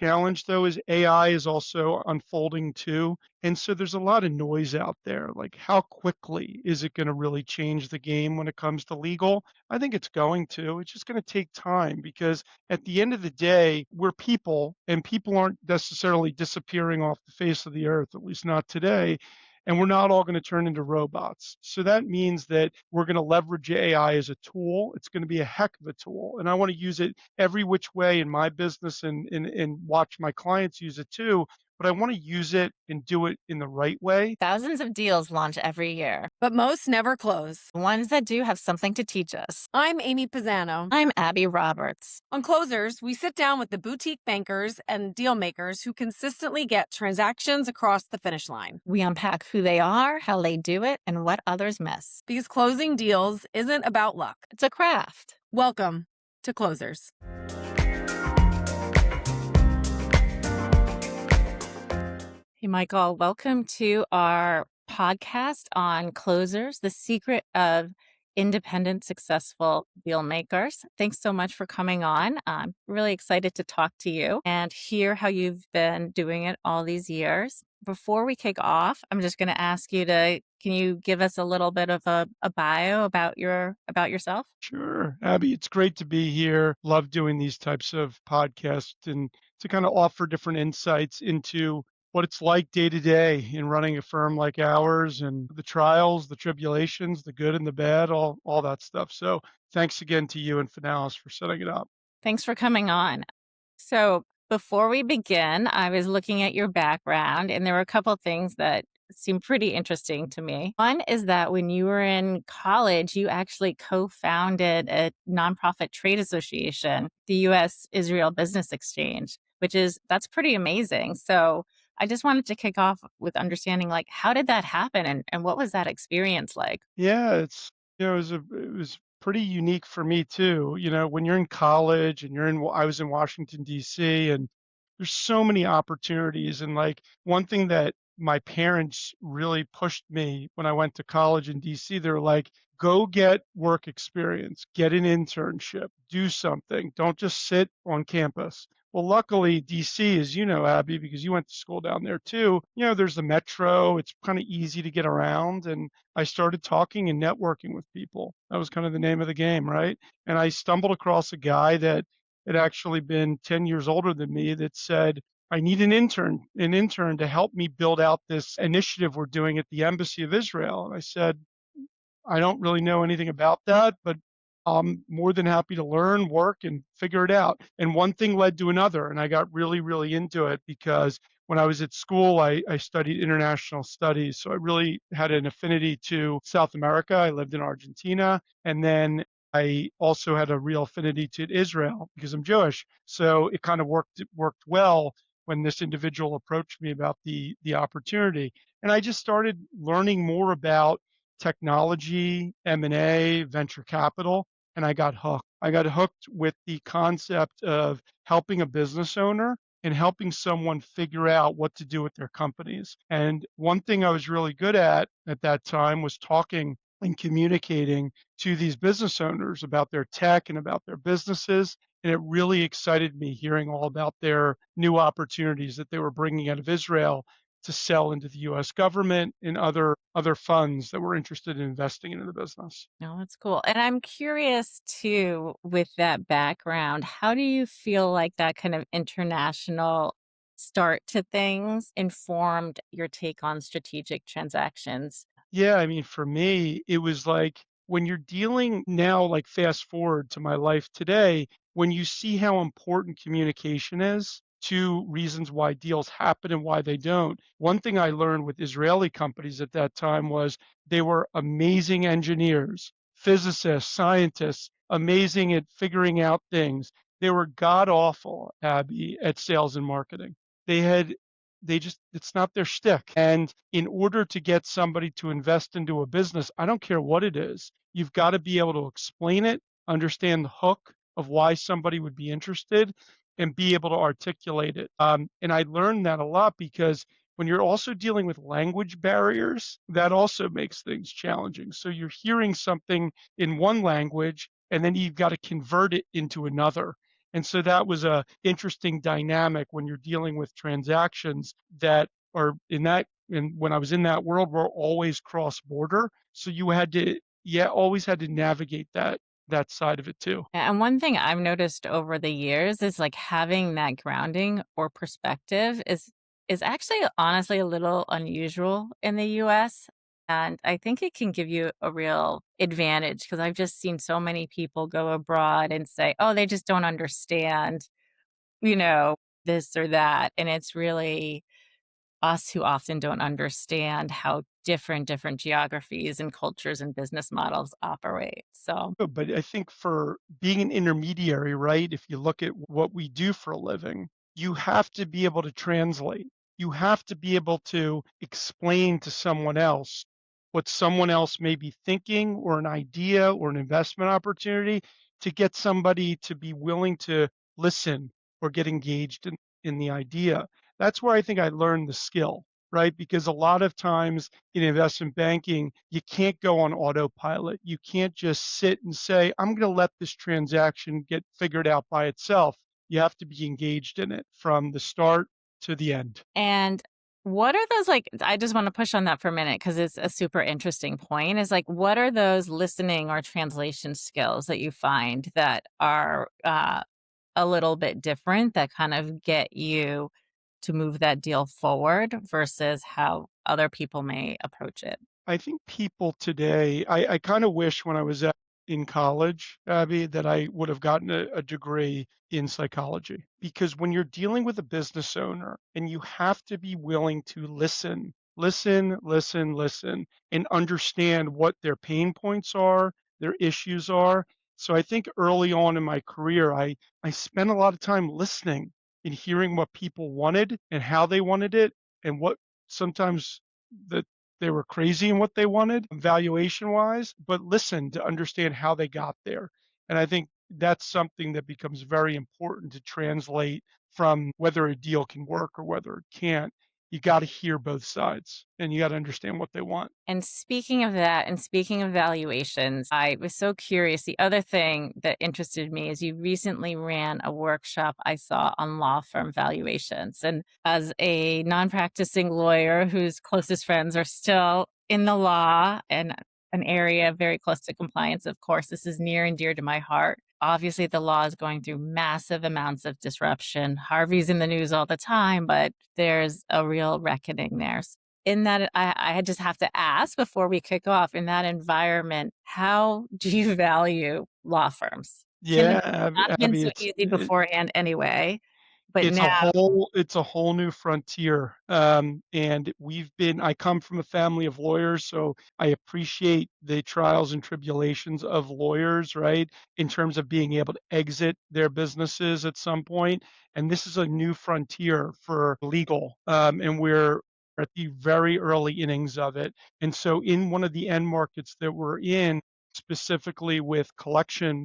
challenge though is AI is also unfolding too. And so there's a lot of noise out there. Like, how quickly is it going to really change the game when it comes to legal? I think it's going to. It's just going to take time because at the end of the day, we're people and people aren't necessarily disappearing off the face of the earth, at least not today. And we're not all going to turn into robots. So that means that we're going to leverage AI as a tool. It's going to be a heck of a tool. And I want to use it every which way in my business and watch my clients use it too. But I want to use it and do it in the right way. Thousands of deals launch every year. But most never close. The ones that do have something to teach us. I'm Amy Pisano. I'm Abby Roberts. On Closers, we sit down with the boutique bankers and deal makers who consistently get transactions across the finish line. We unpack who they are, how they do it, and what others miss. Because closing deals isn't about luck. It's a craft. Welcome to Closers. Hey, Michael, welcome to our podcast on closers, the secret of independent, successful deal makers. Thanks so much for coming on. I'm really excited to talk to you and hear how you've been doing it all these years. Before we kick off, I'm just going to ask you can you give us a little bit of a bio about yourself? Sure, Abby, it's great to be here. Love doing these types of podcasts and to kind of offer different insights into what it's like day to day in running a firm like ours and the trials, the tribulations, the good and the bad, all that stuff. So thanks again to you and Finalis for setting it up. Thanks for coming on. So before we begin, I was looking at your background and there were a couple of things that seemed pretty interesting to me. One is that when you were in college, you actually co-founded a nonprofit trade association, the U.S. Israel Business Exchange, that's pretty amazing. So I just wanted to kick off with understanding, like, how did that happen and what was that experience like? Yeah, it was pretty unique for me too. When you're in college and I was in Washington D.C. and there's so many opportunities. And like one thing that my parents really pushed me when I went to college in DC, they're like, go get work experience, get an internship, do something. Don't just sit on campus. Well, luckily, DC, as you know, Abby, because you went to school down there too, there's the metro. It's kind of easy to get around. And I started talking and networking with people. That was kind of the name of the game, right? And I stumbled across a guy that had actually been 10 years older than me that said, I need an intern to help me build out this initiative we're doing at the Embassy of Israel. And I said, I don't really know anything about that, but I'm more than happy to learn, work, and figure it out. And one thing led to another. And I got really, really into it because when I was at school, I studied international studies. So I really had an affinity to South America. I lived in Argentina. And then I also had a real affinity to Israel because I'm Jewish. So it kind of worked well when this individual approached me about the opportunity. And I just started learning more about technology, M&A, venture capital, and I got hooked. I got hooked with the concept of helping a business owner and helping someone figure out what to do with their companies. And one thing I was really good at that time was talking and communicating to these business owners about their tech and about their businesses. And it really excited me hearing all about their new opportunities that they were bringing out of Israel to sell into the US government and other funds that were interested in investing into the business. No, that's cool. And I'm curious too, with that background, how do you feel like that kind of international start to things informed your take on strategic transactions? Yeah, I mean, for me, it was like when you're dealing now, like fast forward to my life today, when you see how important communication is to reasons why deals happen and why they don't. One thing I learned with Israeli companies at that time was they were amazing engineers, physicists, scientists, amazing at figuring out things. They were god awful, Abby, at sales and marketing. They had it's not their shtick. And in order to get somebody to invest into a business, I don't care what it is, you've got to be able to explain it, understand the hook of why somebody would be interested, and be able to articulate it. And I learned that a lot because when you're also dealing with language barriers, that also makes things challenging. So you're hearing something in one language, and then you've got to convert it into another. And so that was a interesting dynamic when you're dealing with transactions that are in that and when I was in that world were always cross border. So you had to yeah, always had to navigate that side of it too. And one thing I've noticed over the years is like having that grounding or perspective is actually honestly a little unusual in the US. And I think it can give you a real advantage because I've just seen so many people go abroad and say, oh, they just don't understand, you know, this or that. And it's really us who often don't understand how different geographies and cultures and business models operate. So But I think for being an intermediary, right, if you look at what we do for a living, you have to be able to translate. You have to be able to explain to someone else what someone else may be thinking or an idea or an investment opportunity to get somebody to be willing to listen or get engaged in the idea. That's where I think I learned the skill, right? Because a lot of times in investment banking, you can't go on autopilot. You can't just sit and say, I'm going to let this transaction get figured out by itself. You have to be engaged in it from the start to the end. and what are those like I just want to push on that for a minute because it's a super interesting point is like what are those listening or translation skills that you find that are a little bit different that kind of get you to move that deal forward versus how other people may approach it? I think people today, I kind of wish when I was in college, Abby, that I would have gotten a degree in psychology. Because when you're dealing with a business owner and you have to be willing to listen, and understand what their pain points are, their issues are. So I think early on in my career, I spent a lot of time listening and hearing what people wanted and how they wanted it and what sometimes the they were crazy in what they wanted valuation wise, but listen to understand how they got there. And I think that's something that becomes very important to translate from whether a deal can work or whether it can't. You got to hear both sides and you got to understand what they want. And speaking of that, and speaking of valuations, I was so curious. The other thing that interested me is you recently ran a workshop I saw on law firm valuations. And as a non practicing lawyer whose closest friends are still in the law and an area very close to compliance, of course, this is near and dear to my heart. Obviously, the law is going through massive amounts of disruption. Harvey's in the news all the time, but there's a real reckoning there. In that I just have to ask before we kick off, in that environment, how do you value law firms? Can Yeah, not been Abby, so easy beforehand anyway, but it's now a whole new frontier. And I come from a family of lawyers, so I appreciate the trials and tribulations of lawyers, right? In terms of being able to exit their businesses at some point. And this is a new frontier for legal. And we're at the very early innings of it. And so in one of the end markets that we're in, specifically with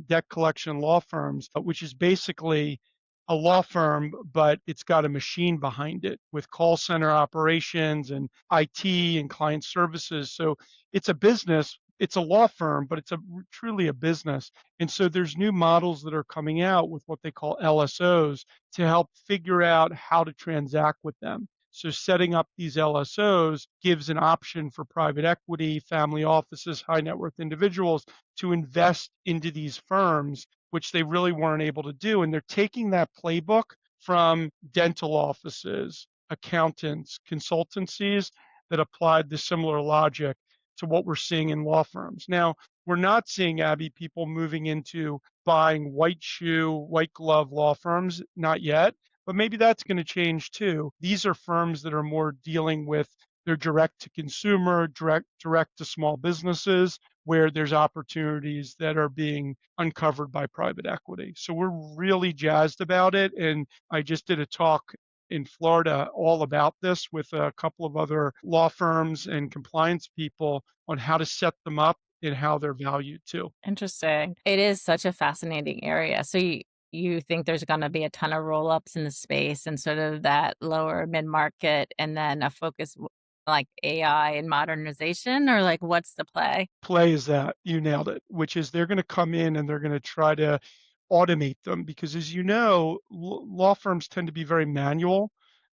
debt collection law firms, which is basically a law firm, but it's got a machine behind it with call center operations and IT and client services. So it's a business, it's a law firm, but it's truly a business. And so there's new models that are coming out with what they call LSOs to help figure out how to transact with them. So setting up these LSOs gives an option for private equity, family offices, high net worth individuals to invest into these firms which they really weren't able to do. And they're taking that playbook from dental offices, accountants, consultancies that applied the similar logic to what we're seeing in law firms. Now, we're not seeing, Abby, people moving into buying white shoe, white glove law firms, not yet, but maybe that's going to change too. These are firms that are more dealing with their direct to consumer, direct to small businesses, where there's opportunities that are being uncovered by private equity. So we're really jazzed about it. And I just did a talk in Florida all about this with a couple of other law firms and compliance people on how to set them up and how they're valued too. interesting. It is such a fascinating area. So you think there's gonna be a ton of roll-ups in the space and sort of that lower mid-market and then a focus like AI and modernization, or like what's the play? Play is that you nailed it, which is they're going to come in and they're going to try to automate them because, as you know, law firms tend to be very manual,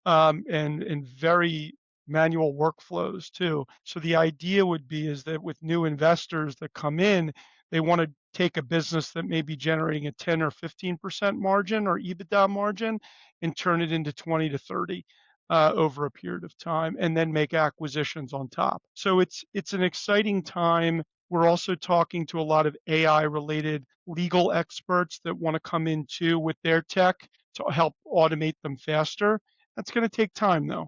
and very manual workflows too. So the idea would be is that with new investors that come in, they want to take a business that may be generating a 10 or 15% margin or EBITDA margin and turn it into 20 to 30 over a period of time, and then make acquisitions on top. So it's an exciting time. We're also talking to a lot of AI related legal experts that want to come in too with their tech to help automate them faster. That's going to take time though.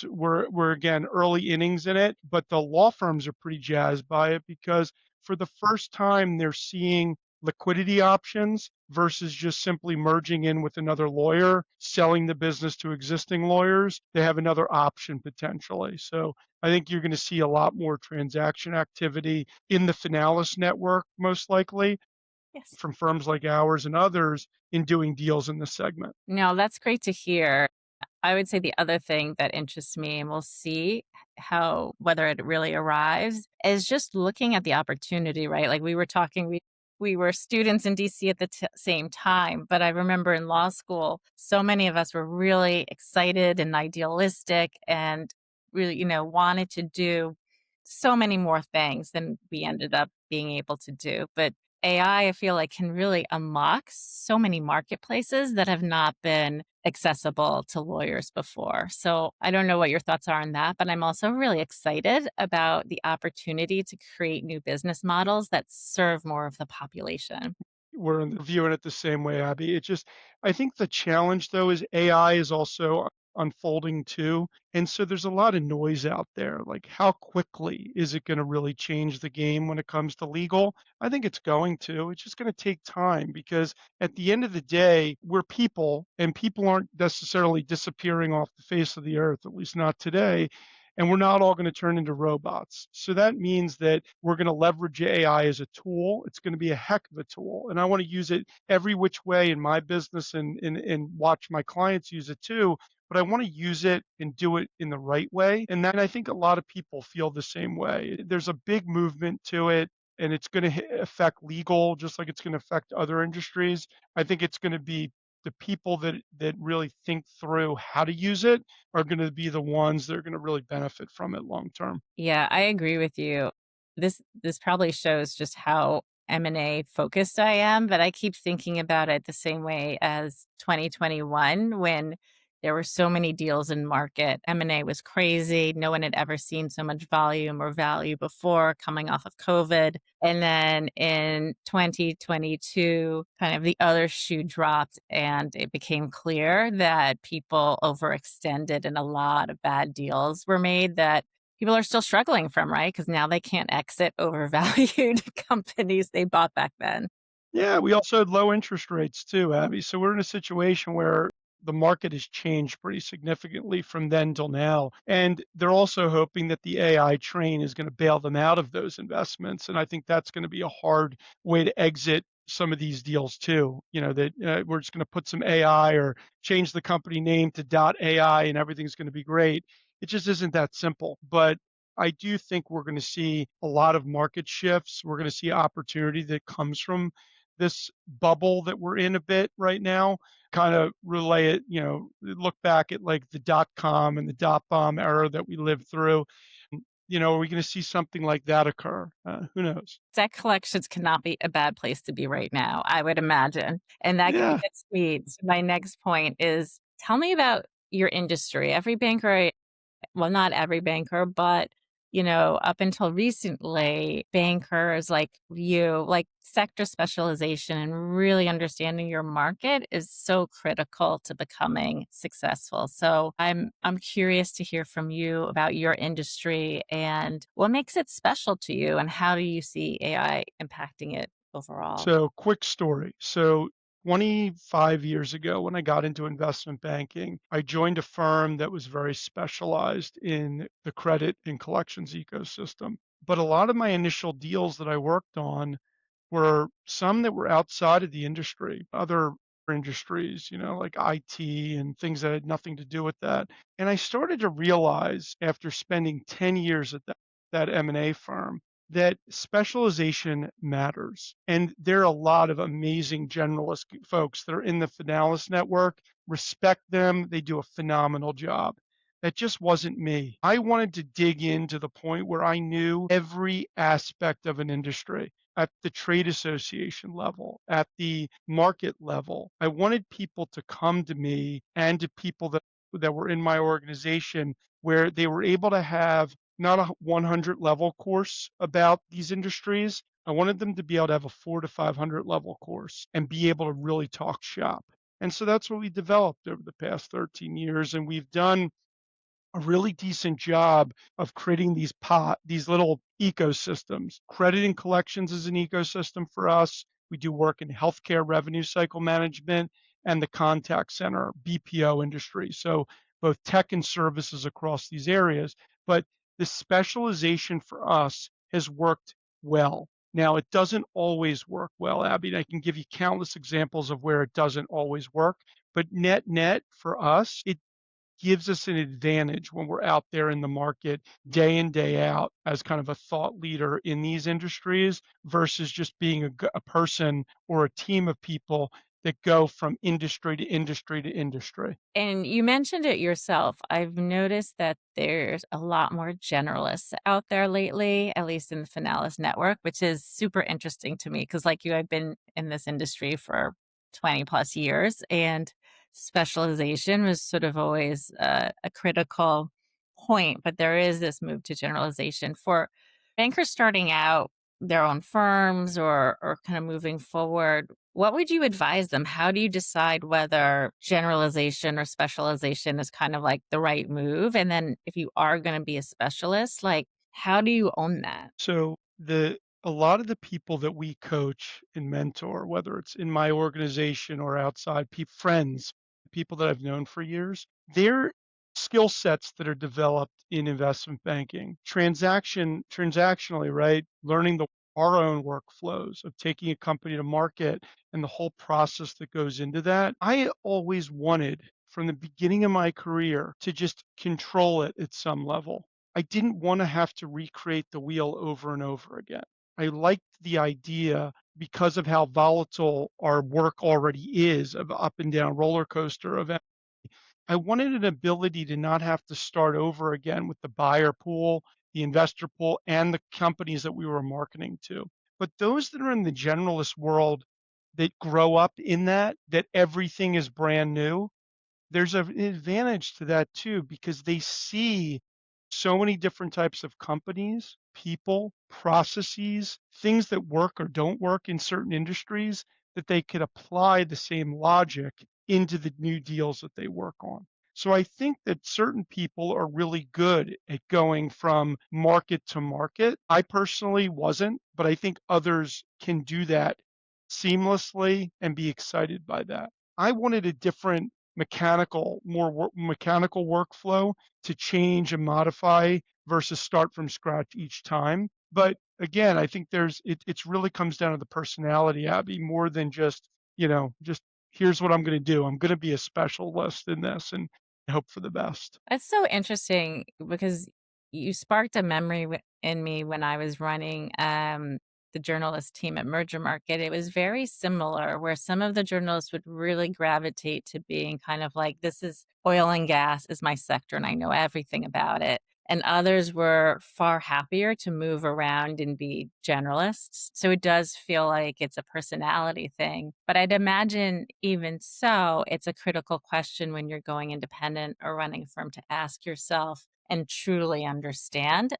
We're again early innings in it, but the law firms are pretty jazzed by it because for the first time they're seeing liquidity options versus just simply merging in with another lawyer, selling the business to existing lawyers. They have another option potentially. So I think you're going to see a lot more transaction activity in the Finalis network, most likely, Yes. from firms like ours and others in doing deals in this segment. No, that's great to hear. I would say the other thing that interests me, and we'll see how whether it really arrives, is just looking at the opportunity, right? Like we were talking, we were students in DC at the same time, but I remember in law school, so many of us were really excited and idealistic and really, wanted to do so many more things than we ended up being able to do. But AI, I feel like, can really unlock so many marketplaces that have not been accessible to lawyers before. So I don't know what your thoughts are on that, but I'm also really excited about the opportunity to create new business models that serve more of the population. We're viewing it the same way, Abby. I think the challenge though is AI is also unfolding too. And so there's a lot of noise out there. Like, how quickly is it going to really change the game when it comes to legal? I think it's going to. It's just going to take time because at the end of the day, we're people and people aren't necessarily disappearing off the face of the earth, at least not today. And we're not all going to turn into robots. So that means that we're going to leverage AI as a tool. It's going to be a heck of a tool. And I want to use it every which way in my business and watch my clients use it too. But I want to use it and do it in the right way. And then I think a lot of people feel the same way. There's a big movement to it, and it's going to affect legal just like it's going to affect other industries. I think it's going to be the people that really think through how to use it are going to be the ones that are going to really benefit from it long term. Yeah, I agree with you. This probably shows just how M&A focused I am, but I keep thinking about it the same way as 2021 when there were so many deals in market. M&A was crazy. No one had ever seen so much volume or value before coming off of COVID. And then in 2022, kind of the other shoe dropped and it became clear that people overextended and a lot of bad deals were made that people are still struggling from, right? Because now they can't exit overvalued companies they bought back then. Yeah, we also had low interest rates too, Abby. So we're in a situation where the market has changed pretty significantly from then till now. And they're also hoping that the AI train is going to bail them out of those investments. And I think that's going to be a hard way to exit some of these deals too. That we're just going to put some AI or change the company name to .ai and everything's going to be great. It just isn't that simple. But I do think we're going to see a lot of market shifts. We're going to see opportunity that comes from this bubble that we're in a bit right now, kind of relay it, look back at like the .com and the dot bomb era that we lived through. Are we going to see something like that occur? Who knows? Debt collections cannot be a bad place to be right now, I would imagine. And that Yeah. gets me to my next point is tell me about your industry. Every banker well, not every banker, but up until recently, bankers like you, like sector specialization and really understanding your market is so critical to becoming successful. So I'm curious to hear from you about your industry and what makes it special to you and how do you see AI impacting it overall? So, quick story. So, 25 years ago, when I got into investment banking, I joined a firm that was very specialized in the credit and collections ecosystem. But a lot of my initial deals that I worked on were some that were outside of the industry, other industries, like IT and things that had nothing to do with that. And I started to realize after spending 10 years at that M&A firm that specialization matters. And there are a lot of amazing generalist folks that are in the Finalis network. Respect them. They do a phenomenal job. That just wasn't me. I wanted to dig in to the point where I knew every aspect of an industry at the trade association level, at the market level. I wanted people to come to me and to people that were in my organization where they were able to have not a 100 level course about these industries. I wanted them to be able to have a 400 to 500 level course and be able to really talk shop. And so that's what we developed over the past 13 years. And we've done a really decent job of creating these little ecosystems. Credit and collections is an ecosystem for us. We do work in healthcare revenue cycle management and the contact center BPO industry. So both tech and services across these areas. But the specialization for us has worked well. Now, it doesn't always work well, Abby. And I can give you countless examples of where it doesn't always work. But net for us, it gives us an advantage when we're out there in the market day in, day out as kind of a thought leader in these industries versus just being a person or a team of people that go from industry to industry to industry. And you mentioned it yourself. I've noticed that there's a lot more generalists out there lately, at least in the Finalis network, which is super interesting to me because, like you, I've been in this industry for 20 plus years, and specialization was sort of always a critical point. But there is this move to generalization for bankers starting out their own firms or kind of moving forward. What would you advise them? How do you decide whether generalization or specialization is kind of like the right move? And then if you are going to be a specialist, like how do you own that? So a lot of the people that we coach and mentor, whether it's in my organization or outside, friends, people that I've known for years, they're skill sets that are developed in investment banking, transactionally, right? Learning our own workflows of taking a company to market and the whole process that goes into that. I always wanted from the beginning of my career to just control it at some level. I didn't want to have to recreate the wheel over and over again. I liked the idea because of how volatile our work already is of up and down roller coaster of I wanted an ability to not have to start over again with the buyer pool, the investor pool, and the companies that we were marketing to. But those that are in the generalist world that grow up in that everything is brand new, there's an advantage to that too, because they see so many different types of companies, people, processes, things that work or don't work in certain industries that they could apply the same logic into the new deals that they work on. So I think that certain people are really good at going from market to market. I personally wasn't, but I think others can do that seamlessly and be excited by that. I wanted a different mechanical workflow to change and modify versus start from scratch each time. But again, I think it's really comes down to the personality, Abby, more than just here's what I'm going to do. I'm going to be a specialist in this and hope for the best. That's so interesting because you sparked a memory in me when I was running the journalist team at Merger Market. It was very similar, where some of the journalists would really gravitate to being kind of like, this is oil and gas is my sector and I know everything about it. And others were far happier to move around and be generalists. So it does feel like it's a personality thing. But I'd imagine, even so, it's a critical question when you're going independent or running a firm to ask yourself and truly understand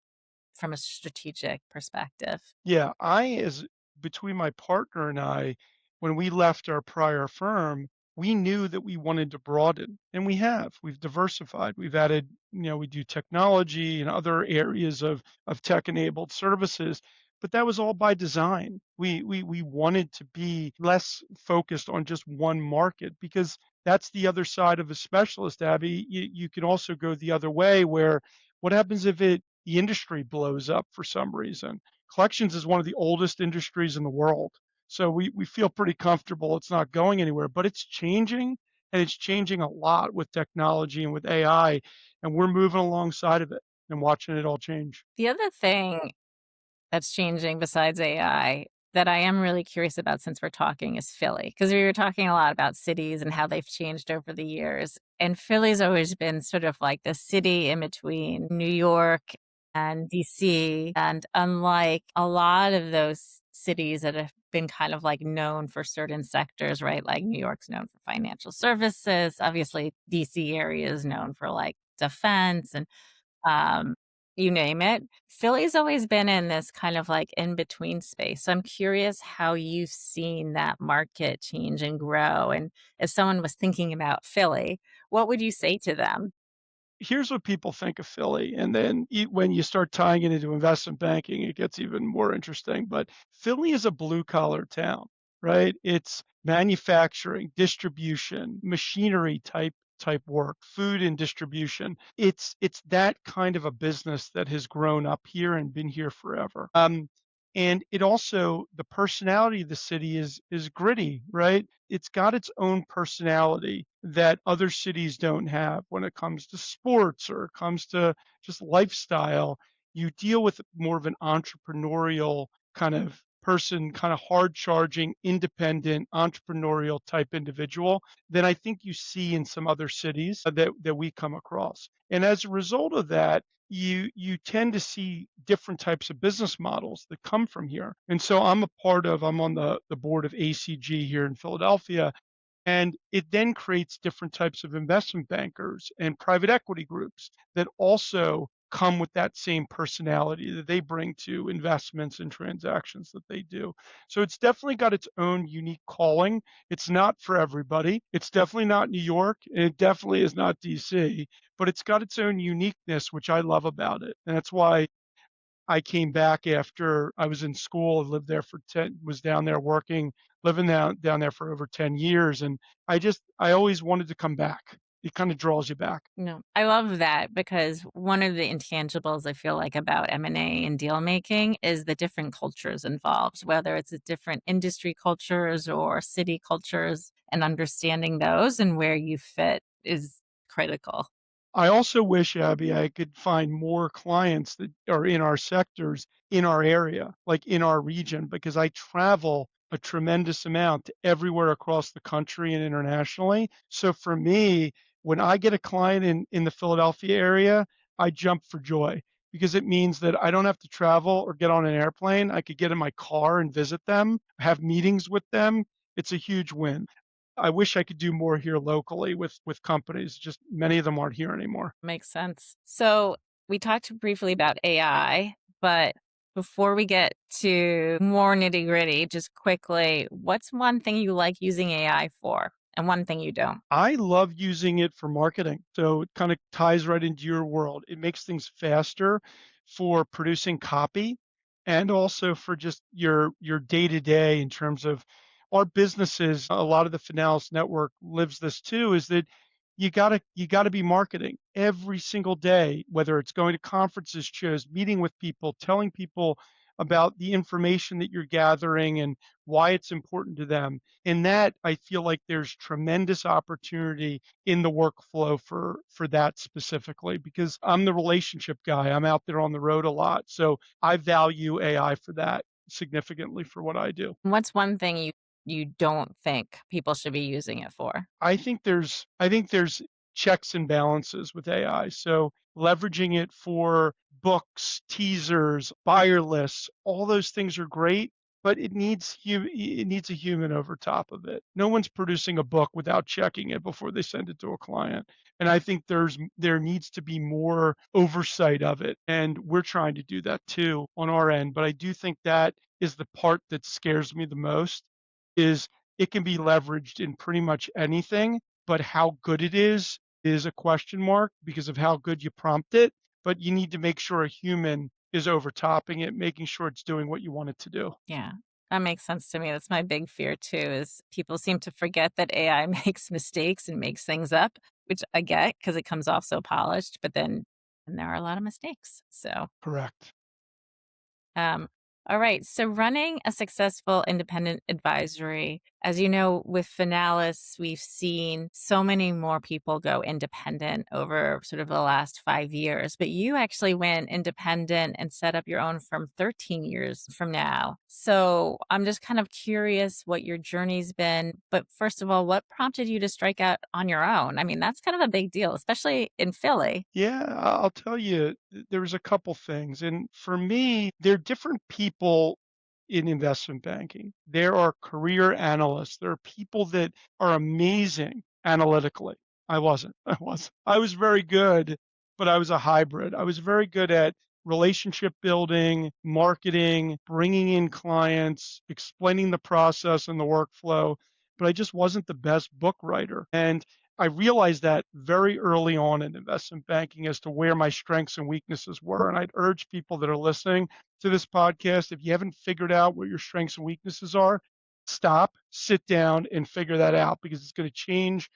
from a strategic perspective. Yeah, as between my partner and I, when we left our prior firm, we knew that we wanted to broaden, and we have. We've diversified. We've added, we do technology and other areas of tech-enabled services, but that was all by design. We wanted to be less focused on just one market because that's the other side of a specialist, Abby. You can also go the other way where what happens if the industry blows up for some reason? Collections is one of the oldest industries in the world. So we feel pretty comfortable it's not going anywhere, but it's changing and it's changing a lot with technology and with AI. And we're moving alongside of it and watching it all change. The other thing that's changing besides AI that I am really curious about since we're talking is Philly. Because we were talking a lot about cities and how they've changed over the years. And Philly's always been sort of like the city in between New York and DC. And unlike a lot of those cities that have been kind of like known for certain sectors, right? Like New York's known for financial services. Obviously, DC area is known for like defense and um, you name it. Philly's always been in this kind of like in between space. So I'm curious how you've seen that market change and grow. And if someone was thinking about Philly, what would you say to them? Here's what people think of Philly, and then when you start tying it into investment banking, it gets even more interesting. But Philly is a blue collar town, right? It's manufacturing, distribution, machinery type work, food and distribution. It's that kind of a business that has grown up here and been here forever. And it also the personality of the city is gritty, right? It's got its own personality that other cities don't have when it comes to sports or it comes to just lifestyle. You deal with more of an entrepreneurial kind of person, kind of hard charging, independent, entrepreneurial type individual than I think you see in some other cities that we come across. And as a result of that, you tend to see different types of business models that come from here. And so I'm on the board of ACG here in Philadelphia, and it then creates different types of investment bankers and private equity groups that also come with that same personality that they bring to investments and transactions that they do. So it's definitely got its own unique calling. It's not for everybody. It's definitely not New York, and it definitely is not DC, but it's got its own uniqueness, which I love about it. And that's why I came back after I was in school, lived there for 10, was down there working, living down there for over 10 years. And I always wanted to come back. It kind of draws you back. No, I love that because one of the intangibles I feel like about M&A and deal making is the different cultures involved, whether it's the different industry cultures or city cultures, and understanding those and where you fit is critical. I also wish, Abby, I could find more clients that are in our sectors in our area, like in our region, because I travel a tremendous amount to everywhere across the country and internationally. So for me, when I get a client in the Philadelphia area, I jump for joy because it means that I don't have to travel or get on an airplane. I could get in my car and visit them, have meetings with them. It's a huge win. I wish I could do more here locally with companies, just many of them aren't here anymore. Makes sense. So we talked briefly about AI, but before we get to more nitty gritty, just quickly, what's one thing you like using AI for and one thing you don't? I love using it for marketing, so it kinda ties right into your world. It makes things faster for producing copy and also for just your day-to-day in terms of our businesses. A lot of the Finalis network lives this too, is that you gotta be marketing every single day, whether it's going to conferences, shows, meeting with people, telling people about the information that you're gathering and why it's important to them. In that, I feel like there's tremendous opportunity in the workflow for that specifically because I'm the relationship guy. I'm out there on the road a lot. So I value AI for that significantly for what I do. What's one thing you don't think people should be using it for? I think there's checks and balances with AI. So leveraging it for books, teasers, buyer lists, all those things are great, but it needs a human over top of it. No one's producing a book without checking it before they send it to a client. And I think there needs to be more oversight of it. And we're trying to do that too on our end. But I do think that is the part that scares me the most is it can be leveraged in pretty much anything, but how good it is a question mark because of how good you prompt it. But you need to make sure a human is overtopping it, making sure it's doing what you want it to do. Yeah, that makes sense to me. That's my big fear too, is people seem to forget that AI makes mistakes and makes things up, which I get because it comes off so polished, but then and there are a lot of mistakes. So, Correct. um, all right. So running a successful independent advisory As you know, with Finalis, we've seen so many more people go independent over sort of the last 5 years, but you actually went independent and set up your own firm 13 years from now. So I'm just kind of curious what your journey's been. But first of all, what prompted you to strike out on your own? I mean, that's kind of a big deal, especially in Philly. Yeah, I'll tell you, there was a couple things. And for me, there are different people in investment banking. There are career analysts. There are people that are amazing analytically. I wasn't. I was. I was very good, but I was a hybrid. I was very good at relationship building, marketing, bringing in clients, explaining the process and the workflow, but I just wasn't the best book writer. And I realized that very early on in investment banking as to where my strengths and weaknesses were. And I'd urge people that are listening to this podcast, if you haven't figured out what your strengths and weaknesses are, stop, sit down, and figure that out because it's going to change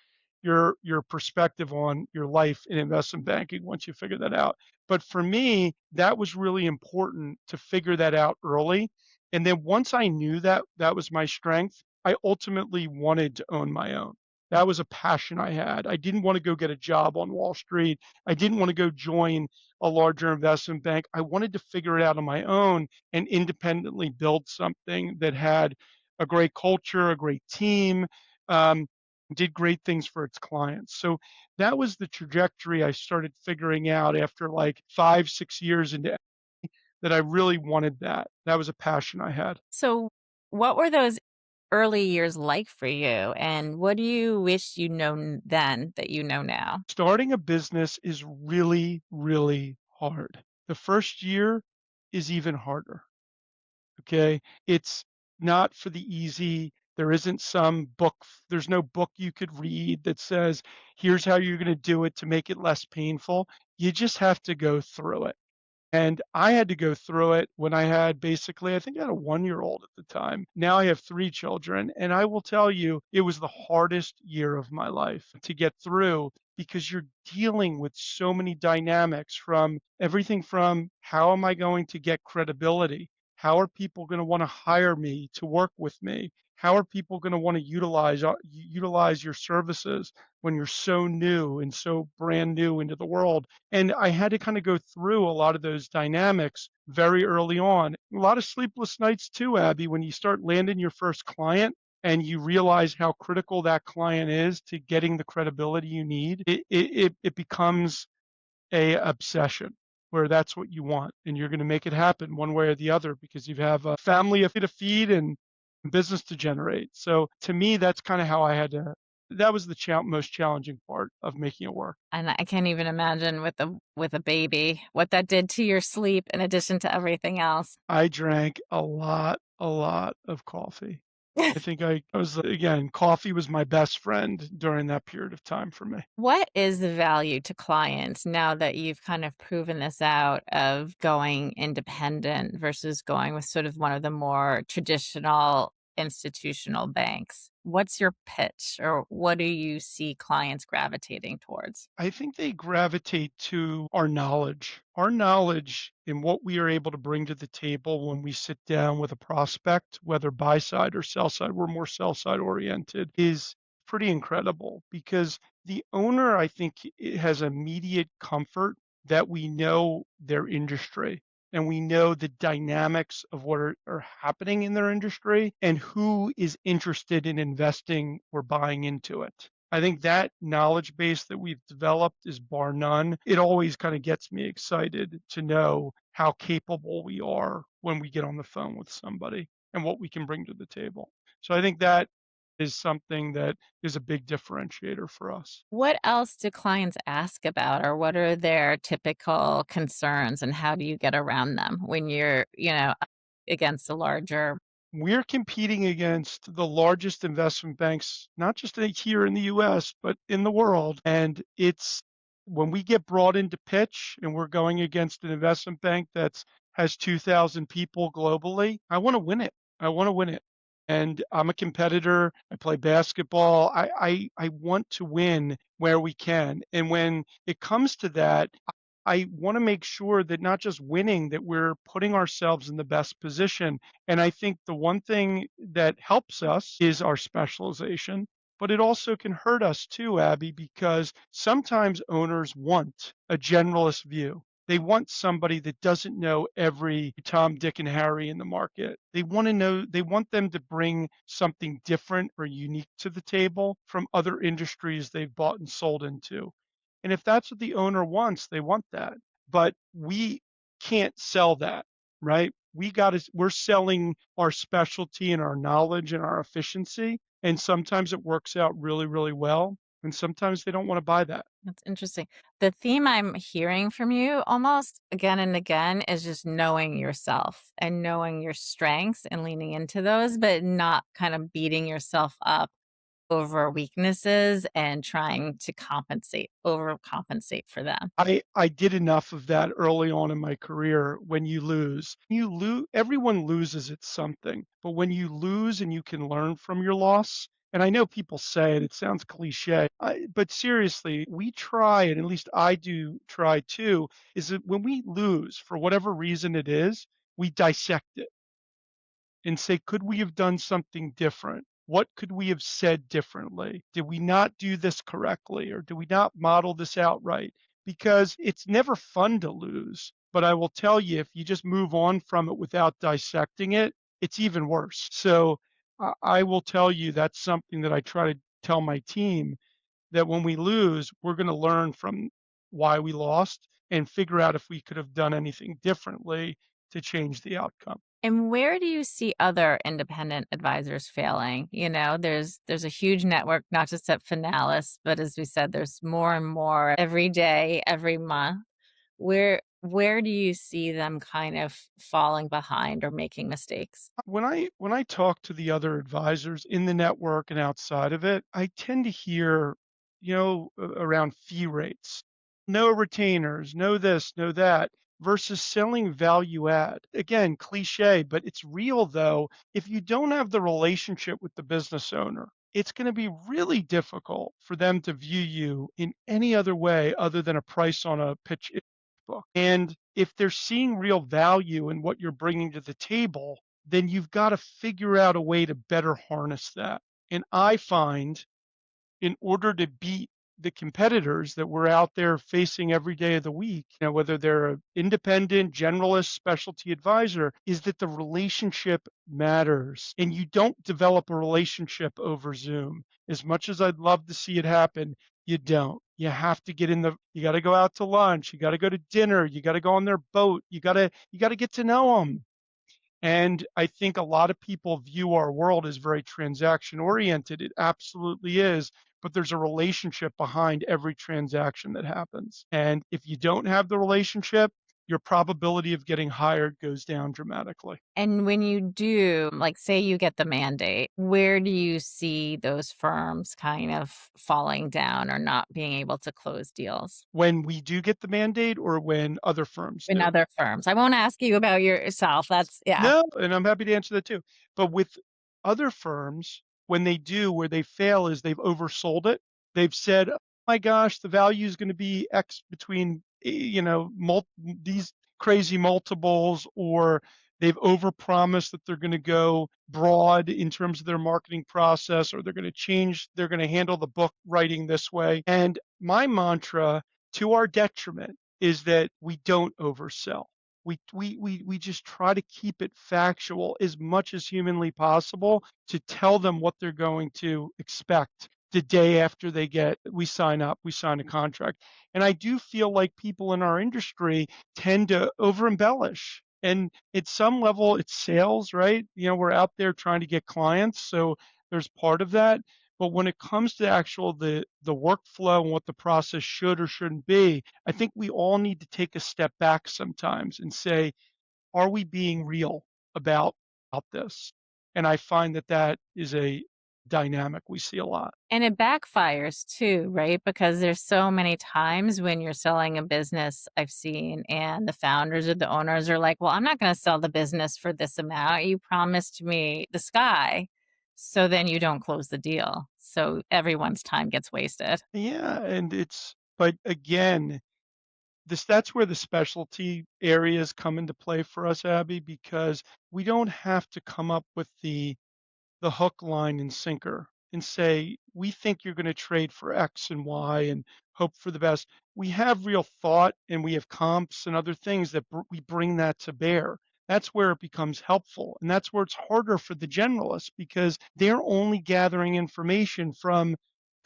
your perspective on your life in investment banking once you figure that out. But for me, that was really important to figure that out early. And then once I knew that that was my strength, I ultimately wanted to own my own. That was a passion I had. I didn't want to go get a job on Wall Street. I didn't want to go join a larger investment bank. I wanted to figure it out on my own and independently build something that had a great culture, a great team, um, did great things for its clients. So that was the trajectory I started figuring out after like 5, 6 years into that I really wanted that. That was a passion I had. So, what were those early years like for you? And what do you wish you known then that you know now? Starting a business is really, really hard. The first year is even harder. Okay. It's not for the easy. There isn't some book, there's no book you could read that says, here's how you're going to do it to make it less painful. You just have to go through it. And I had to go through it when I had basically, I think I had a 1 year old at the time. Now I have 3 children. And I will tell you, it was the hardest year of my life to get through because you're dealing with so many dynamics from everything from how am I going to get credibility? How are people going to want to hire me to work with me? How are people going to want to utilize your services when you're so new and so brand new into the world? And I had to kind of go through a lot of those dynamics very early on. A lot of sleepless nights too, Abby, when you start landing your first client and you realize how critical that client is to getting the credibility you need, it becomes a obsession where that's what you want and you're going to make it happen one way or the other because you have a family to feed and business to generate. So to me, that's kind of how I had to. That was the most challenging part of making it work. And I can't even imagine with a baby what that did to your sleep in addition to everything else. I drank a lot of coffee. I think I was, again, coffee was my best friend during that period of time for me. What is the value to clients now that you've kind of proven this out of going independent versus going with sort of one of the more traditional institutional banks? What's your pitch or what do you see clients gravitating towards? I think they gravitate to our knowledge. Our knowledge in what we are able to bring to the table when we sit down with a prospect, whether buy side or sell side, we're more sell side oriented, is pretty incredible because the owner, I think, has immediate comfort that we know their industry and we know the dynamics of what are happening in their industry and who is interested in investing or buying into it. I think that knowledge base that we've developed is bar none. It always kind of gets me excited to know how capable we are when we get on the phone with somebody and what we can bring to the table. So I think that is something that is a big differentiator for us. What else do clients ask about, or what are their typical concerns, and how do you get around them when you're, against a larger. We're competing against the largest investment banks, not just here in the US, but in the world. And it's when we get brought into pitch and we're going against an investment bank that's has 2,000 people globally, I want to win it. I want to win it. And I'm a competitor. I play basketball. I want to win where we can. And when it comes to that, I want to make sure that not just winning, that we're putting ourselves in the best position. And I think the one thing that helps us is our specialization, but it also can hurt us too, Abby, because sometimes owners want a generalist view. They want somebody that doesn't know every Tom, Dick, and Harry in the market. They want to know, they want them to bring something different or unique to the table from other industries they've bought and sold into. And if that's what the owner wants, they want that. But we can't sell that, right? We're selling our specialty and our knowledge and our efficiency. And sometimes it works out really, really well. And sometimes they don't want to buy that. That's interesting. The theme I'm hearing from you almost again and again is just knowing yourself and knowing your strengths and leaning into those, but not kind of beating yourself up over weaknesses and trying to overcompensate for them. I did enough of that early on in my career. When you lose, everyone loses at something. But when you lose and you can learn from your loss, and I know people say it, it sounds cliche, but seriously, we try, and at least I do try too, is that when we lose, for whatever reason it is, we dissect it and say, could we have done something different? What could we have said differently? Did we not do this correctly? Or did we not model this out right? Because it's never fun to lose. But I will tell you, if you just move on from it without dissecting it, it's even worse. So I will tell you that's something that I try to tell my team, that when we lose, we're going to learn from why we lost and figure out if we could have done anything differently to change the outcome. And where do you see other independent advisors failing? There's a huge network, not just at Finalis, but as we said, there's more and more every day, every month. Where do you see them kind of falling behind or making mistakes? When I talk to the other advisors in the network and outside of it, I tend to hear, around fee rates, no retainers, no this, no that, versus selling value add. Again, cliche, but it's real though. If you don't have the relationship with the business owner, it's going to be really difficult for them to view you in any other way other than a price on a pitch book. And if they're seeing real value in what you're bringing to the table, then you've got to figure out a way to better harness that. And I find, in order to beat the competitors that we're out there facing every day of the week, whether they're an independent, generalist, specialty advisor, is that the relationship matters. And you don't develop a relationship over Zoom. As much as I'd love to see it happen, you don't. You have to you got to go out to lunch, you got to go to dinner, you got to go on their boat, you got to get to know them. And I think a lot of people view our world as very transaction oriented. It absolutely is, but there's a relationship behind every transaction that happens. And if you don't have the relationship, your probability of getting hired goes down dramatically. And when you do, like, say you get the mandate, where do you see those firms kind of falling down or not being able to close deals? When we do get the mandate or when other firms In do? other firms. I won't ask you about yourself. That's yeah. No, and I'm happy to answer that too. But with other firms, when they do, where they fail is they've oversold it. They've said, "Oh my gosh, the value is going to be X between, these crazy multiples," or they've overpromised that they're going to go broad in terms of their marketing process, or they're going to handle the book writing this way. And my mantra, to our detriment, is that we don't oversell. We just try to keep it factual as much as humanly possible to tell them what they're going to expect the day after we sign a contract. And I do feel like people in our industry tend to over embellish. And at some level, it's sales, right? We're out there trying to get clients, so there's part of that. But when it comes to the workflow and what the process should or shouldn't be, I think we all need to take a step back sometimes and say, are we being real about this? And I find that that is a dynamic we see a lot. And it backfires too, right? Because there's so many times when you're selling a business I've seen and the founders or the owners are like, well, I'm not going to sell the business for this amount. You promised me the sky. So then you don't close the deal. So everyone's time gets wasted. Yeah, but again, That's where the specialty areas come into play for us, Abby, because we don't have to come up with the hook, line, and sinker and say, we think you're going to trade for X and Y and hope for the best. We have real thought and we have comps and other things that we bring that to bear. That's where it becomes helpful. And that's where it's harder for the generalists because they're only gathering information from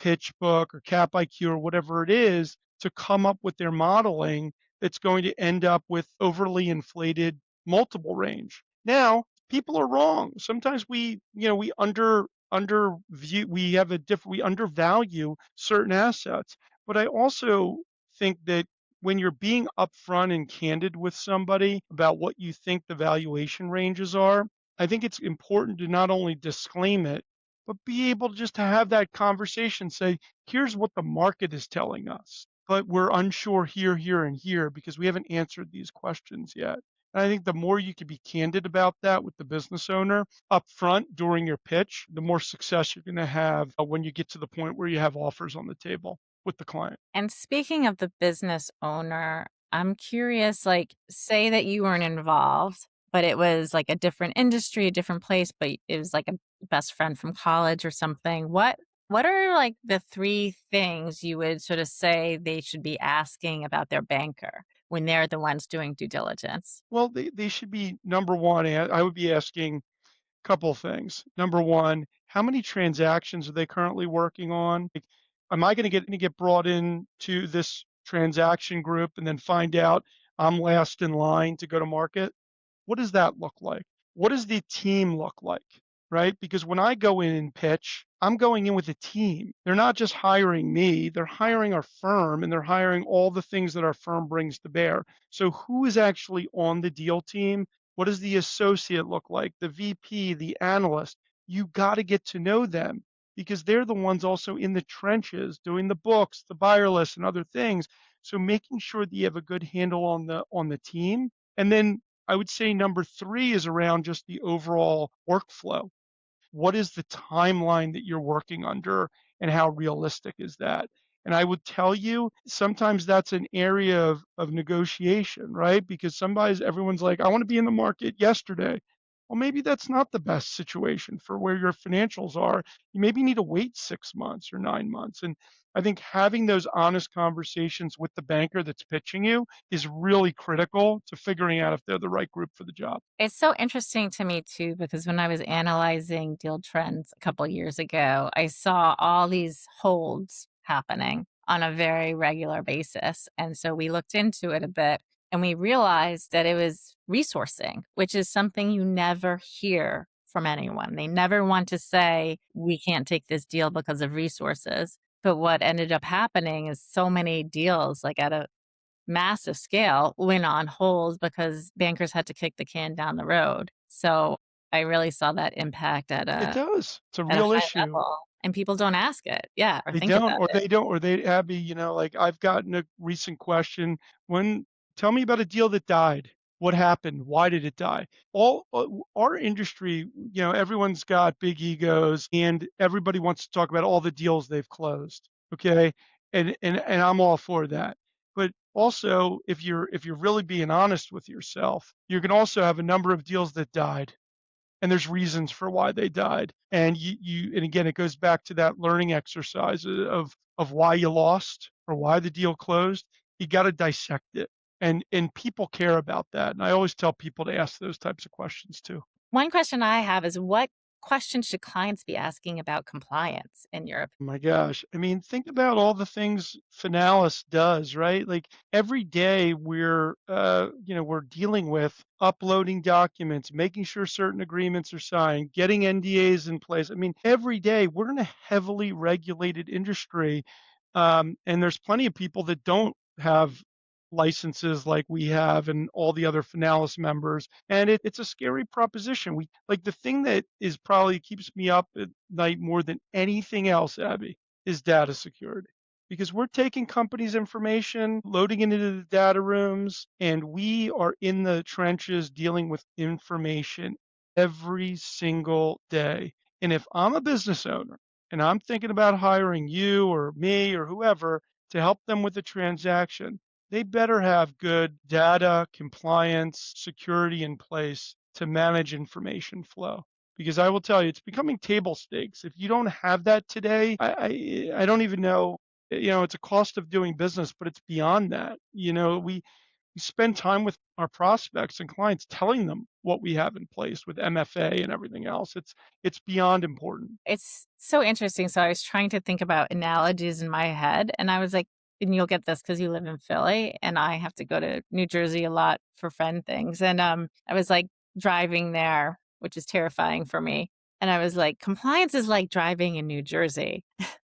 PitchBook or Cap IQ or whatever it is to come up with their modeling that's going to end up with overly inflated multiple range. Now, people are wrong. Sometimes we underview we have a different we undervalue certain assets. But I also think that when you're being upfront and candid with somebody about what you think the valuation ranges are, I think it's important to not only disclaim it, but be able just to have that conversation, say, here's what the market is telling us, but we're unsure here, here, and here because we haven't answered these questions yet. And I think the more you can be candid about that with the business owner up front during your pitch, the more success you're going to have when you get to the point where you have offers on the table with the client. And speaking of the business owner, I'm curious, like, say that you weren't involved, but it was like a different industry, a different place, but it was like a best friend from college or something. What are like the three things you would sort of say they should be asking about their banker when they're the ones doing due diligence? Well, they should be number one. I would be asking a couple of things. Number one, how many transactions are they currently working on? Like, am I going to get brought in to this transaction group and then find out I'm last in line to go to market? What does that look like? What does the team look like? Right? Because when I go in and pitch, I'm going in with a team. They're not just hiring me, they're hiring our firm and they're hiring all the things that our firm brings to bear. So, who is actually on the deal team? What does the associate look like? The VP, the analyst? You got to get to know them because they're the ones also in the trenches doing the books, the buyer list, and other things. So, making sure that you have a good handle on the team. And then I would say number 3 is around just the overall workflow. What is the timeline that you're working under and how realistic is that? And I would tell you, sometimes that's an area of negotiation, right? Because everyone's like, I want to be in the market yesterday. Well, maybe that's not the best situation for where your financials are. You maybe need to wait 6 months or 9 months. And I think having those honest conversations with the banker that's pitching you is really critical to figuring out if they're the right group for the job. It's so interesting to me too, because when I was analyzing deal trends a couple years ago, I saw all these holds happening on a very regular basis. And so we looked into it a bit and we realized that it was resourcing, which is something you never hear from anyone. They never want to say, we can't take this deal because of resources. But what ended up happening is so many deals, like at a massive scale, went on hold because bankers had to kick the can down the road. So I really saw that impact It does. It's a at a real high issue. level, and people don't ask it. Yeah, or They think don't, about or it. they don't, or they, Abby, like I've gotten a recent question, when tell me about a deal that died. What happened? Why did it die? Our industry, everyone's got big egos and everybody wants to talk about all the deals they've closed. Okay. And I'm all for that. But also if you're really being honest with yourself, you can also have a number of deals that died and there's reasons for why they died. And and again, it goes back to that learning exercise of why you lost or why the deal closed. You got to dissect it, and people care about that. And I always tell people to ask those types of questions too. One question I have is what questions should clients be asking about compliance in your opinion? My gosh. I mean, think about all the things Finalis does, right? Like every day we're dealing with uploading documents, making sure certain agreements are signed, getting NDAs in place. I mean, every day we're in a heavily regulated industry. And there's plenty of people that don't have licenses like we have and all the other Finalis members. And it's a scary proposition. We like the thing that is probably keeps me up at night more than anything else, Abby, is data security. Because we're taking companies' information, loading it into the data rooms, and we are in the trenches dealing with information every single day. And if I'm a business owner and I'm thinking about hiring you or me or whoever to help them with a transaction, they better have good data, compliance, security in place to manage information flow. Because I will tell you, it's becoming table stakes. If you don't have that today, I don't even know. It's a cost of doing business, but it's beyond that. We spend time with our prospects and clients telling them what we have in place with MFA and everything else. It's beyond important. It's so interesting. So I was trying to think about analogies in my head, and I was like, and you'll get this because you live in Philly, and I have to go to New Jersey a lot for friend things. And I was like driving there, which is terrifying for me. And I was like, compliance is like driving in New Jersey.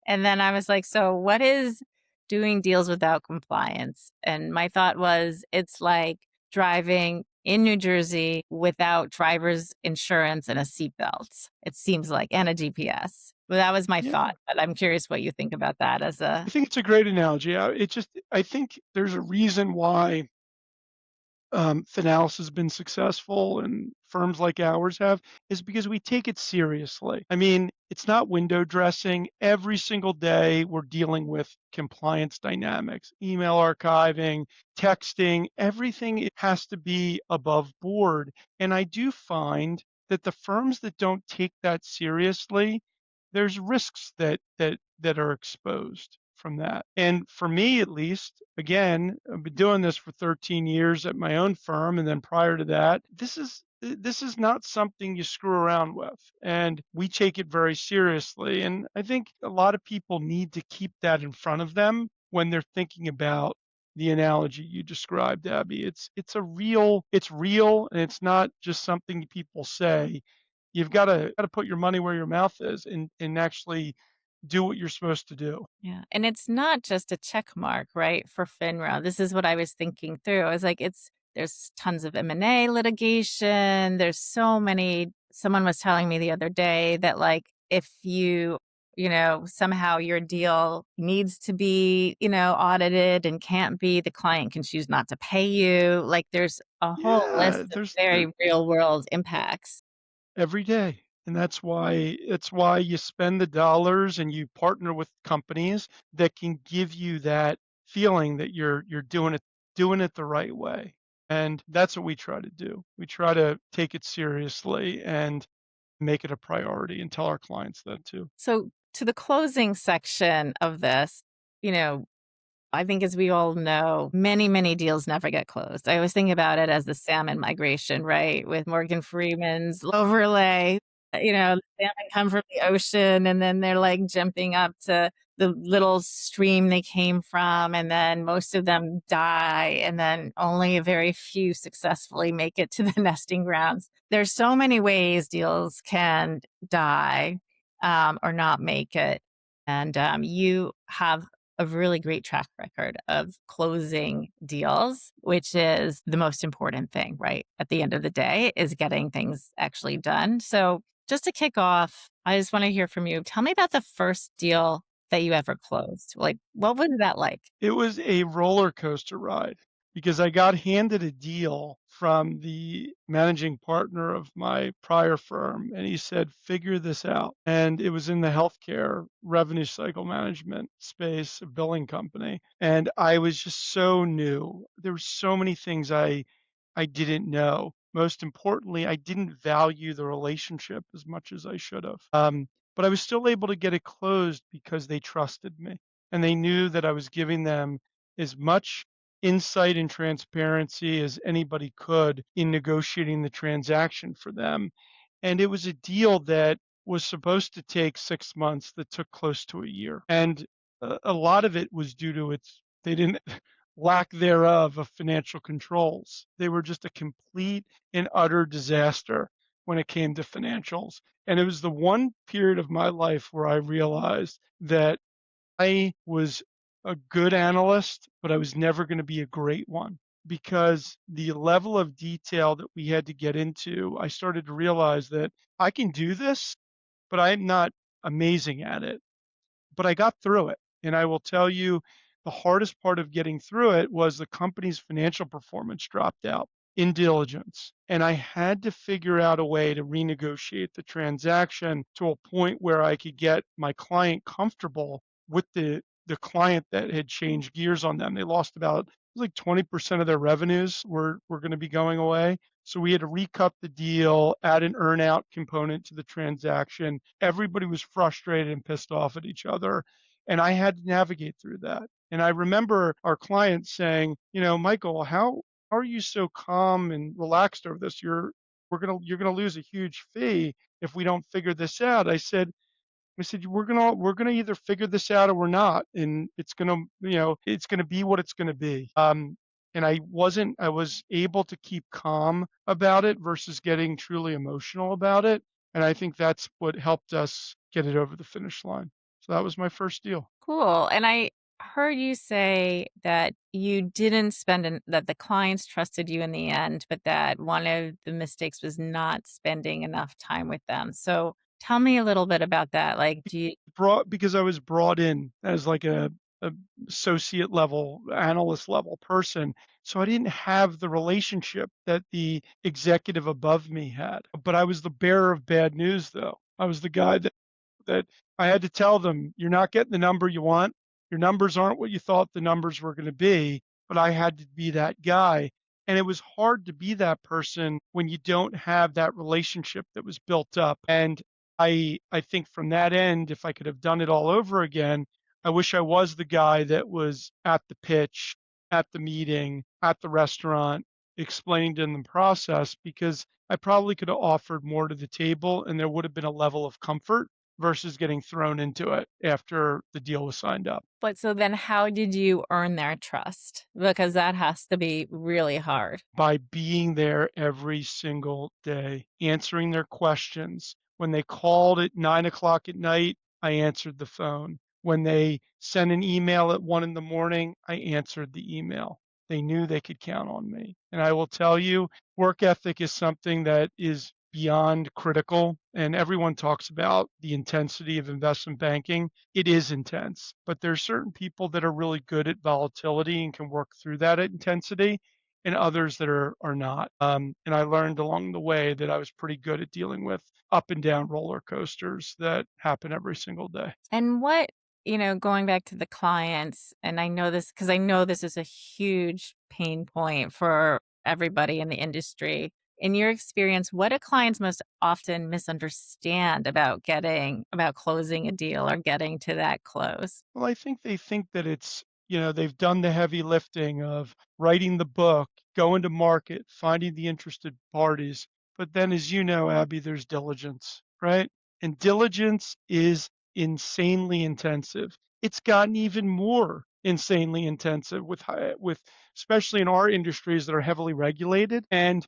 And then I was like, so what is doing deals without compliance? And my thought was, it's like driving in New Jersey without driver's insurance and a seatbelt. It seems like, and a GPS. Well, that was my Yeah. thought, but I'm curious what you think about that as I a think it's a great analogy. I think there's a reason why Finalis has been successful and firms like ours have is because we take it seriously. I mean, it's not window dressing. Every single day, we're dealing with compliance dynamics, email archiving, texting, everything has to be above board. And I do find that the firms that don't take that seriously, there's risks that are exposed from that. And for me, at least, again, I've been doing this for 13 years at my own firm, and then prior to that, this is not something you screw around with, and we take it very seriously. And I think a lot of people need to keep that in front of them when they're thinking about the analogy you described, Abby. It's real, and it's not just something people say. You've got to put your money where your mouth is and actually do what you're supposed to do. yeah, and it's not just a check mark, right, for FINRA. This is what I was thinking through. I was like, there's tons of M&A litigation. There's so many. Someone was telling me the other day that like if somehow your deal needs to be, audited and can't be, the client can choose not to pay you. Like there's a whole list Yeah, of there's there very real world impacts. every day. And that's why you spend the dollars and you partner with companies that can give you that feeling that you're doing it the right way. And that's what we try to do. We try to take it seriously and make it a priority and tell our clients that too. So to the closing section of this, you know, I think as we all know, many, many deals never get closed. I always think about it as the salmon migration, right? With Morgan Freeman's overlay. The salmon come from the ocean and then they're like jumping up to the little stream they came from, and then most of them die, and then only a very few successfully make it to the nesting grounds. There's so many ways deals can die or not make it. And you have a really great track record of closing deals, which is the most important thing, right? At the end of the day, is getting things actually done. So, just to kick off, I just want to hear from you. Tell me about the first deal that you ever closed. Like, what was that like? It was a roller coaster ride because I got handed a deal from the managing partner of my prior firm, and he said, figure this out. And it was in the healthcare revenue cycle management space, a billing company. And I was just so new. There were so many things I didn't know. Most importantly, I didn't value the relationship as much as I should have. But I was still able to get it closed because they trusted me and they knew that I was giving them as much insight and transparency as anybody could in negotiating the transaction for them. And it was a deal that was supposed to take 6 months that took close to a year. And a lot of it was due to they didn't, lack thereof of financial controls. They were just a complete and utter disaster when it came to financials. And it was the one period of my life where I realized that I was a good analyst, but I was never going to be a great one because the level of detail that we had to get into, I started to realize that I can do this, but I'm not amazing at it. But I got through it. And I will tell you, the hardest part of getting through it was the company's financial performance dropped out in diligence. And I had to figure out a way to renegotiate the transaction to a point where I could get my client comfortable with the client that had changed gears on them. They lost about like 20% of their revenues were going to be going away. So we had to recut the deal, add an earnout component to the transaction. Everybody was frustrated and pissed off at each other. And I had to navigate through that. And I remember our client saying, Michael, how are you so calm and relaxed over this? You're gonna lose a huge fee if we don't figure this out. I said, we're gonna either figure this out or we're not, and it's gonna be what it's gonna be. And I was able to keep calm about it versus getting truly emotional about it, and I think that's what helped us get it over the finish line. So that was my first deal. Cool. And I heard you say that you didn't that the clients trusted you in the end, but that one of the mistakes was not spending enough time with them. So tell me a little bit about that. Like, do you, Brought because I was brought in as like a associate level, analyst level person, so I didn't have the relationship that the executive above me had. But I was the bearer of bad news, though. I was the guy that I had to tell them, "You're not getting the number you want. Your numbers aren't what you thought the numbers were gonna be." But I had to be that guy, and it was hard to be that person when you don't have that relationship that was built up. And I think from that end, if I could have done it all over again, I wish I was the guy that was at the pitch, at the meeting, at the restaurant, explaining to them the process, because I probably could have offered more to the table and there would have been a level of comfort versus getting thrown into it after the deal was signed up. but so then how did you earn their trust? Because that has to be really hard. By being there every single day, answering their questions. When they called at 9 o'clock at night, I answered the phone. When they sent an email at 1 in the morning, I answered the email. They knew they could count on me. And I will tell you, work ethic is something that is beyond critical. And everyone talks about the intensity of investment banking. It is intense, but there's certain people that are really good at volatility and can work through that intensity, and others that are not. And I learned along the way that I was pretty good at dealing with up and down roller coasters that happen every single day. And what, going back to the clients, and I know this because I know this is a huge pain point for everybody in the industry. In your experience, what do clients most often misunderstand about closing a deal or getting to that close? Well, I think they think that they've done the heavy lifting of writing the book, going to market, finding the interested parties. But then, as you know, Abby, there's diligence, right? And diligence is insanely intensive. It's gotten even more insanely intensive with especially in our industries that are heavily regulated. And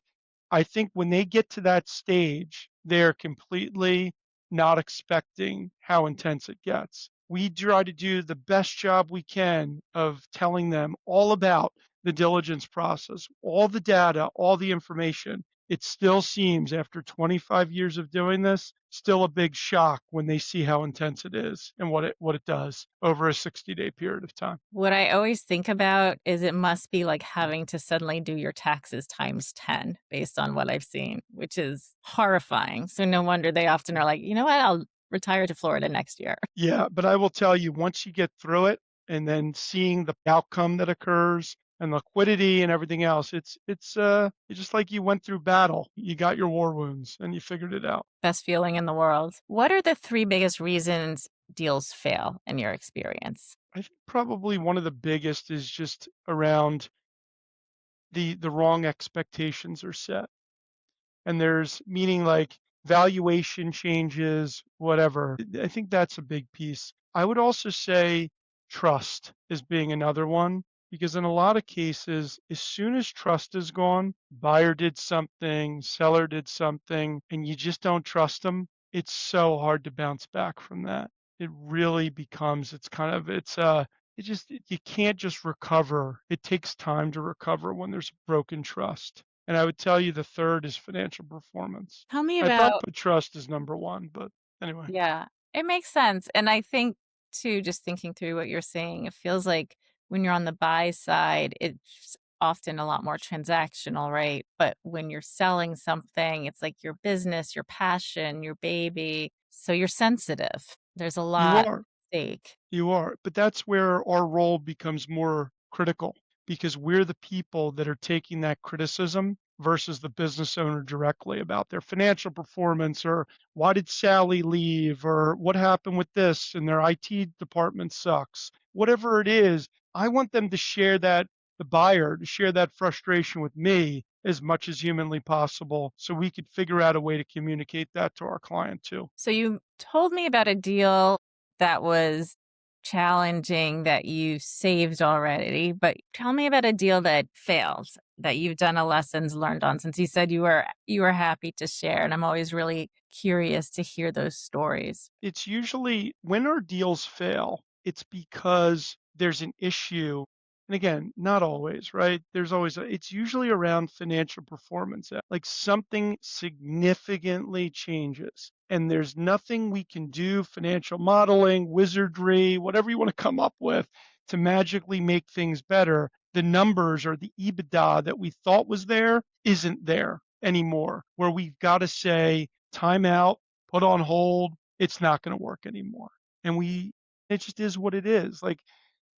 I think when they get to that stage, they're completely not expecting how intense it gets. We try to do the best job we can of telling them all about the diligence process, all the data, all the information. It still seems, after 25 years of doing this, still a big shock when they see how intense it is and what it does over a 60-day period of time. What I always think about is it must be like having to suddenly do your taxes times 10 based on what I've seen, which is horrifying. So no wonder they often are like, you know what? I'll retire to Florida next year. Yeah, but I will tell you, once you get through it and then seeing the outcome that occurs and liquidity and everything else, it's just like you went through battle. You got your war wounds and you figured it out. Best feeling in the world. What are the three biggest reasons deals fail in your experience? I think probably one of the biggest is just around the wrong expectations are set. And there's meaning like valuation changes, whatever. I think that's a big piece. I would also say trust is being another one, because in a lot of cases, as soon as trust is gone, buyer did something, seller did something, and you just don't trust them, it's so hard to bounce back from that. It really becomes, you can't just recover. It takes time to recover when there's broken trust. And I would tell you the third is financial performance. Tell me I probably about, put trust as number one, but anyway. yeah, it makes sense. And I think, too, just thinking through what you're saying, it feels like when you're on the buy side, it's often a lot more transactional, right? But when you're selling something, it's like your business, your passion, your baby. So you're sensitive. There's a You lot at are, stake. you are. But that's where our role becomes more critical, because we're the people that are taking that criticism versus the business owner directly about their financial performance, or why did Sally leave, or what happened with this and their IT department sucks. Whatever it is, I want them to share that, the buyer to share that frustration with me as much as humanly possible so we could figure out a way to communicate that to our client too. So you told me about a deal that was challenging that you saved already, but tell me about a deal that failed that you've done a lessons learned on, since you said you were happy to share, and I'm always really curious to hear those stories. It's usually when our deals fail, it's because there's an issue. And again, not always, right? It's usually around financial performance. Like something significantly changes, and there's nothing we can do, financial modeling, wizardry, whatever you want to come up with, to magically make things better. The numbers or the EBITDA that we thought was there isn't there anymore, where we've got to say, time out, put on hold, it's not going to work anymore. And it just is what it is. Like,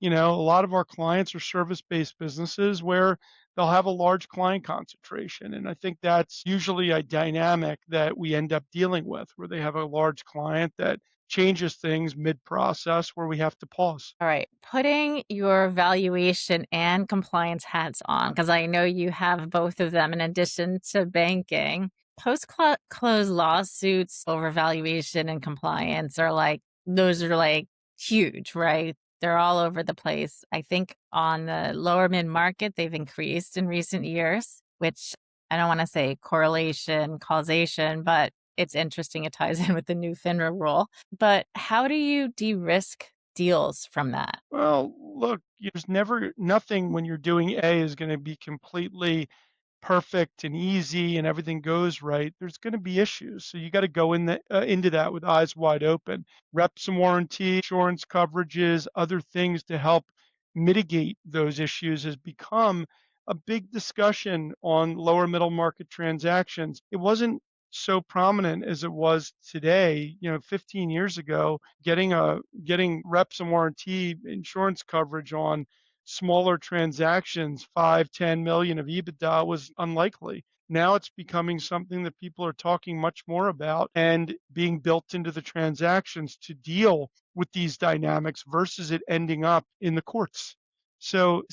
a lot of our clients are service-based businesses where they'll have a large client concentration. And I think that's usually a dynamic that we end up dealing with, where they have a large client that changes things mid-process where we have to pause. All right, putting your valuation and compliance hats on, because I know you have both of them in addition to banking. Post close lawsuits over valuation and compliance are like, those are like huge, right? They're all over the place. I think on the lower mid market, they've increased in recent years, which I don't want to say correlation, causation, but it's interesting. It ties in with the new FINRA rule. But how do you de risk deals from that? Well, look, there's never nothing when you're doing A is going to be completely perfect and easy and everything goes right. There's going to be issues. So you got to go into that with eyes wide open. Reps and warranty, insurance coverages, other things to help mitigate those issues has become a big discussion on lower middle market transactions. It wasn't so prominent as it was today. 15 years ago, getting reps and warranty insurance coverage on smaller transactions, 5, 10 million of EBITDA, was unlikely. Now it's becoming something that people are talking much more about and being built into the transactions to deal with these dynamics versus it ending up in the courts. So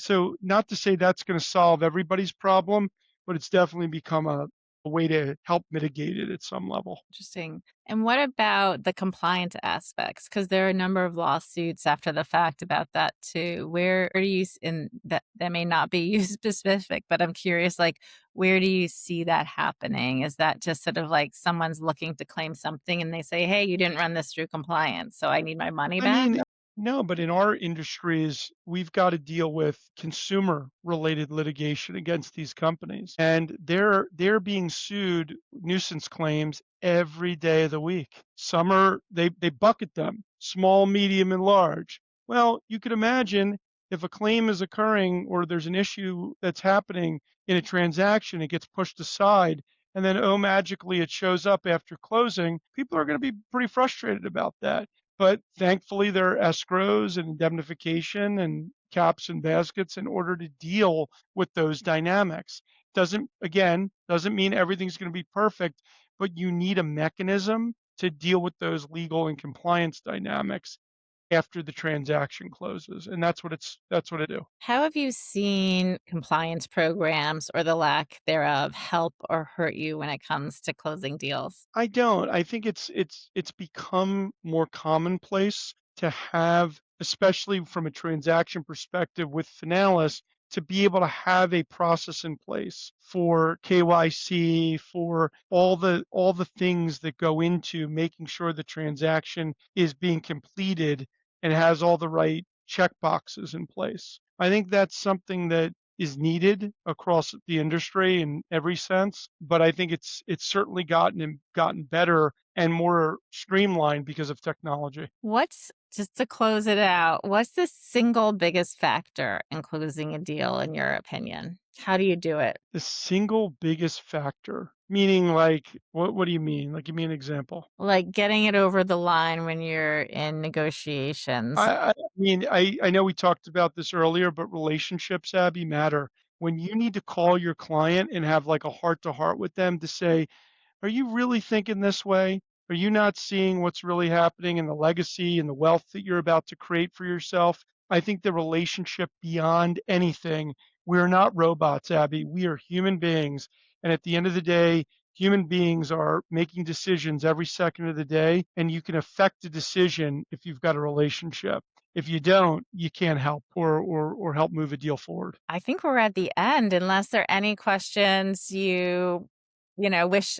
not to say that's going to solve everybody's problem, but it's definitely become a way to help mitigate it at some level. Interesting. And what about the compliance aspects? Because there are a number of lawsuits after the fact about that too. Where are you, in that may not be you specific, but I'm curious, like, where do you see that happening? Is that just sort of like someone's looking to claim something and they say, hey, you didn't run this through compliance, so I need my money I back? mean, no, but in our industries, we've got to deal with consumer related litigation against these companies. And they're being sued nuisance claims every day of the week. Some are they bucket them, small, medium, and large. Well, you could imagine if a claim is occurring or there's an issue that's happening in a transaction, it gets pushed aside, and then oh magically it shows up after closing, people are going to be pretty frustrated about that. But thankfully, there are escrows and indemnification and caps and baskets in order to deal with those dynamics. Doesn't mean everything's going to be perfect, but you need a mechanism to deal with those legal and compliance dynamics after the transaction closes. And that's what I do. How have you seen compliance programs or the lack thereof help or hurt you when it comes to closing deals? I don't. I think it's become more commonplace to have, especially from a transaction perspective with Finalis, to be able to have a process in place for KYC, for all the things that go into making sure the transaction is being completed and has all the right check boxes in place. I think that's something that is needed across the industry in every sense, but I think it's certainly gotten better and more streamlined because of technology. What's just to close it out, what's the single biggest factor in closing a deal in your opinion? How do you do it? The single biggest factor Meaning like, what do you mean? Like, give me an example. Like getting it over the line when you're in negotiations. I mean, I know we talked about this earlier, but relationships, Abby, matter. When you need to call your client and have like a heart to heart with them to say, are you really thinking this way? Are you not seeing what's really happening in the legacy and the wealth that you're about to create for yourself? I think the relationship beyond anything, we're not robots, Abby. We are human beings. And at the end of the day, human beings are making decisions every second of the day, and you can affect a decision if you've got a relationship. If you don't, you can't help or help move a deal forward. I think we're at the end unless there are any questions wish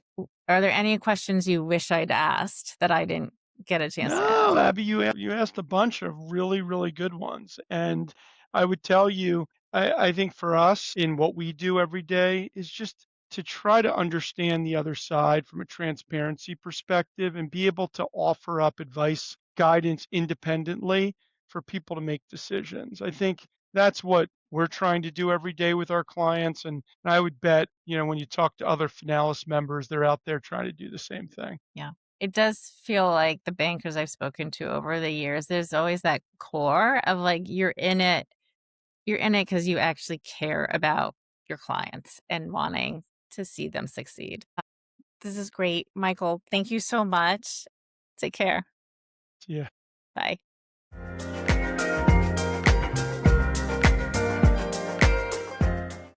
are there any questions you wish I'd asked that I didn't get a chance to ask? No, Abby, you asked a bunch of really, really good ones. And I would tell you, I think for us in what we do every day is just to try to understand the other side from a transparency perspective and be able to offer up advice, guidance independently for people to make decisions. I think that's what we're trying to do every day with our clients. And I would bet, when you talk to other Finalis members, they're out there trying to do the same thing. Yeah. It does feel like the bankers I've spoken to over the years, there's always that core of like you're in it because you actually care about your clients and wanting to see them succeed. This is great. Michael, thank you so much. Take care. Yeah. Bye.